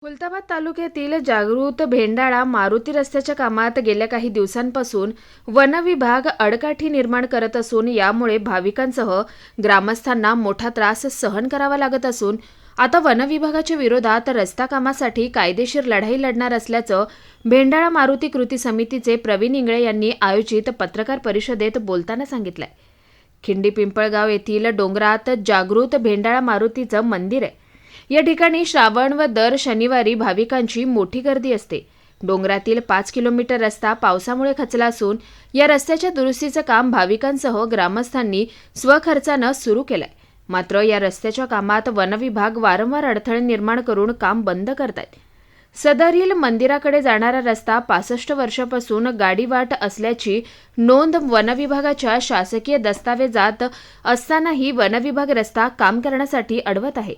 खुलताबाद तालुक्यातील जागृत भेंडाळा मारुती रस्त्याच्या कामात गेल्या काही दिवसांपासून वन विभाग अडकाठी निर्माण करत असून यामुळे भाविकांसह ग्रामस्थांना मोठा त्रास सहन करावा लागत असून आता वन विभागाच्या विरोधात रस्ता कामासाठी कायदेशीर लढाई लढणार असल्याचं भेंडाळा मारुती कृती समितीचे प्रवीण इंगळे यांनी आयोजित पत्रकार परिषदेत बोलताना सांगितलंय। खिंडी पिंपळगाव येथील डोंगरात जागृत भेंडाळा मारुतीचं मंदिर आहे। या ठिकाणी श्रावण व दर शनिवारी भाविकांची मोठी गर्दी असते। डोंगरातील 5 किलोमीटर रस्ता पावसामुळे खचला असून या रस्त्याच्या दुरुस्तीचं काम भाविकांसह ग्रामस्थांनी स्वखर्चानं सुरू केलंय। मात्र या रस्त्याच्या कामात वन विभाग वारंवार अडथळे निर्माण करून काम बंद करतायत। सदरील मंदिराकडे जाणारा रस्ता 65 वर्षापासून गाडीवाट असल्याची नोंद वन विभागाच्या शासकीय दस्तावेजात असतानाही वन विभाग रस्ता काम करण्यासाठी अडवत आहे।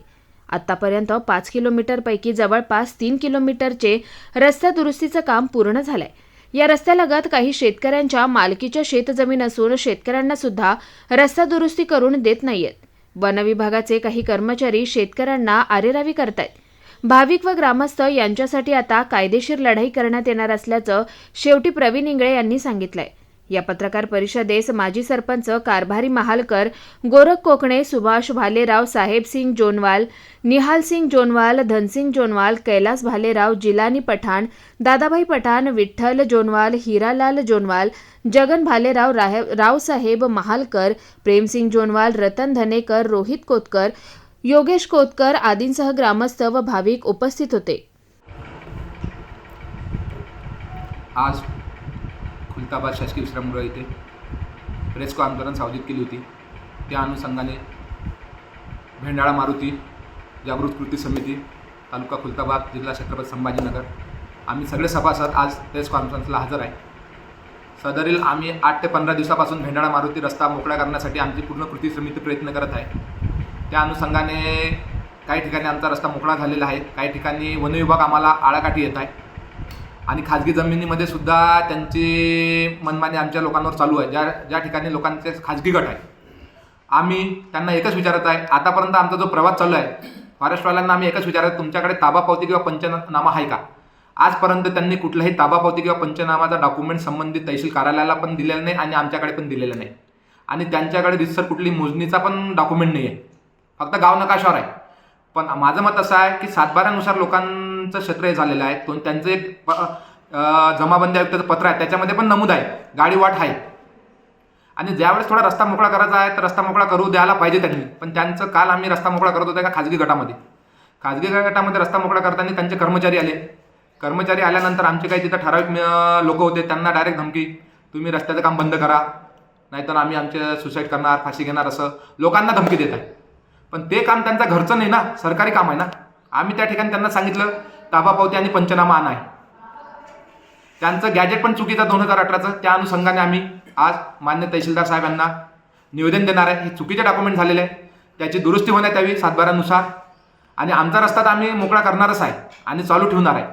आतापर्यंत 5 किलोमीटरपैकी जवळपास 3 किलोमीटरचे रस्ता दुरुस्तीचं काम पूर्ण झालंय। या रस्त्यालगत काही शेतकऱ्यांच्या मालकीच्या शेतजमीन असून शेतकऱ्यांना सुद्धा रस्ता दुरुस्ती करून देत नाहीयेत। वन विभागाचे काही कर्मचारी शेतकऱ्यांना आरेरावी करतायत। भाविक व ग्रामस्थ यांच्यासाठी आता कायदेशीर लढाई करण्यात येणार असल्याचं शेवटी प्रवीण इंगळे यांनी सांगितलंय। या पत्रकार परिषदेस माजी सरपंच कारभारी महालकर, गोरख कोकणे, सुभाष भालेराव, साहेब सिंग जोनवाल, निहाल सिंग जोनवाल, धनसिंग जोनवाल, कैलास भालेराव, जिलानी पठाण, दादाभाई पठाण, विठ्ठल जोनवाल, हिरालाल जोनवाल, जगन भालेराव, रावसाहेब महालकर, प्रेमसिंग जोनवाल, रतन धनेकर, रोहित कोतकर, योगेश कोतकर आदींसह ग्रामस्थ व भाविक उपस्थित होते। आज खुलताबाद शासकीय विश्रामगृह येथे प्रेस कॉन्फरन्स आयोजित केली होती। त्या अनुषंगाने भेंडाळा मारुती जागृत कृती समिती तालुका खुलताबाद जिल्हा छत्रपती संभाजीनगर आम्ही सगळे सभासद आज प्रेस कॉन्फरन्सला हजर आहे। सदरील आम्ही 8 ते 15 दिवसापासून भेंडाळा मारुती रस्ता मोकळा करण्यासाठी आमची पूर्ण कृती समिती प्रयत्न करत आहे। त्या अनुषंगाने काही ठिकाणी आमचा रस्ता मोकळा झालेला आहे, काही ठिकाणी वन विभाग आम्हाला आळाकाठी येत आहे आणि खाजगी जमिनीमध्ये सुद्धा त्यांची मनमानी आमच्या लोकांवर चालू आहे। ज्या ठिकाणी लोकांचे खाजगी गट आहे, आम्ही त्यांना एकच विचारत आहे, आतापर्यंत आमचा जो प्रवास चालू आहे फॉरेस्टवाल्यांना आम्ही एकच विचारत, तुमच्याकडे ताबापावती किंवा पंचनामा आहे का? आजपर्यंत त्यांनी कुठलाही ताबापावती किंवा पंचनामाचा डॉक्युमेंट संबंधित तहसील कार्यालयाला पण दिलेला नाही आणि आमच्याकडे पण दिलेलं नाही आणि त्यांच्याकडे रितसर कुठली मोजणीचा पण डॉक्युमेंट नाही आहे, फक्त गाव नकाशावर आहे। पण माझं मत असं आहे की 7/12नुसार लोकांचं क्षेत्र हे झालेलं आहे। त्यांचं एक जमाबंदी आयुक्ताचं पत्र आहे, त्याच्यामध्ये पण नमूद आहे गाडी वाट आहे आणि ज्यावेळेस थोडा रस्ता मोकळा करायचा आहे तर रस्ता मोकळा करू द्यायला पाहिजे त्यांनी। पण त्यांचं काल आम्ही रस्ता मोकळा करत होतो का खाजगी गटामध्ये रस्ता मोकळा करताना त्यांचे कर्मचारी आले। कर्मचारी आल्यानंतर आमचे काही तिथं ठराविक लोक होते, त्यांना डायरेक्ट धमकी, तुम्ही रस्त्याचं काम बंद करा नाहीतर आम्ही आमचे सुसाईड करणार, फाशी घेणार, असं लोकांना धमकी देत आहे। पण ते काम त्यांचं घरचं नाही ना, सरकारी काम आहे ना। आम्ही त्या ठिकाणी त्यांना सांगितलं ताबापावती आणि पंचनामा आणाय, त्यांचं गॅजेट पण चुकीचं 2018चं। त्या अनुषंगाने आम्ही आज मान्य तहसीलदार साहेब यांना निवेदन देणार आहे। हे चुकीचे डॉक्युमेंट झालेले आहे, त्याची दुरुस्ती होण्यात यावी 7/12नुसार आणि आमचा रस्ता तर आम्ही मोकळा करणारच आहे आणि चालू ठेवणार आहे।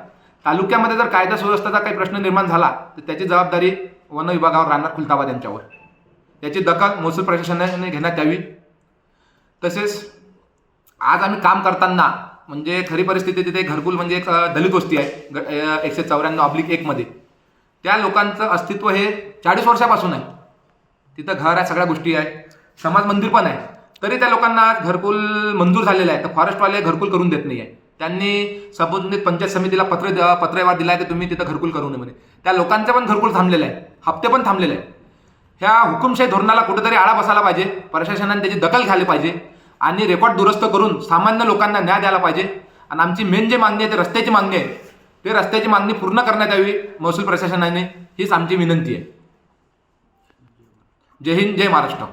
तालुक्यामध्ये जर कायदा सुव्यवस्थेचा काही प्रश्न निर्माण झाला तर त्याची जबाबदारी वन विभागावर राहणार, खुलताबाद यांच्यावर। त्याची दखल महसूल प्रशासनाने घेण्यात यावी। तसेच आज आम्ही काम करताना म्हणजे खरी परिस्थिती तिथे घरकुल म्हणजे एक दलित वस्ती आहे 194/1 मध्ये, त्या लोकांचं अस्तित्व हे 40 वर्षापासून आहे। तिथं घर आहे, सगळ्या गोष्टी आहे, समाज मंदिर पण आहे, तरी त्या लोकांना घरकुल मंजूर झालेलं आहे तर फॉरेस्टवाले घरकुल करून देत नाही आहे। त्यांनी संबंधित पंचायत समितीला पत्रव्यवहार दिला आहे की तुम्ही तिथं घरकुल करू नये म्हणे। त्या लोकांचं पण घरकुल थांबलेलं आहे, हप्ते पण थांबलेले आहे। ह्या हुकुमशाही धोरणाला कुठेतरी आळा बसायला पाहिजे, प्रशासनाने त्याची दखल घ्यायला पाहिजे आणि रेकॉर्ड दुरुस्त करून सामान्य लोकांना न्याय द्यायला पाहिजे। आणि आमची मेन जे मागणी आहे ते रस्त्याची मागणी आहे, ते रस्त्याची मागणी पूर्ण करण्यात यावी महसूल प्रशासनाने, हीच आमची विनंती आहे। जय हिंद, जय महाराष्ट्र।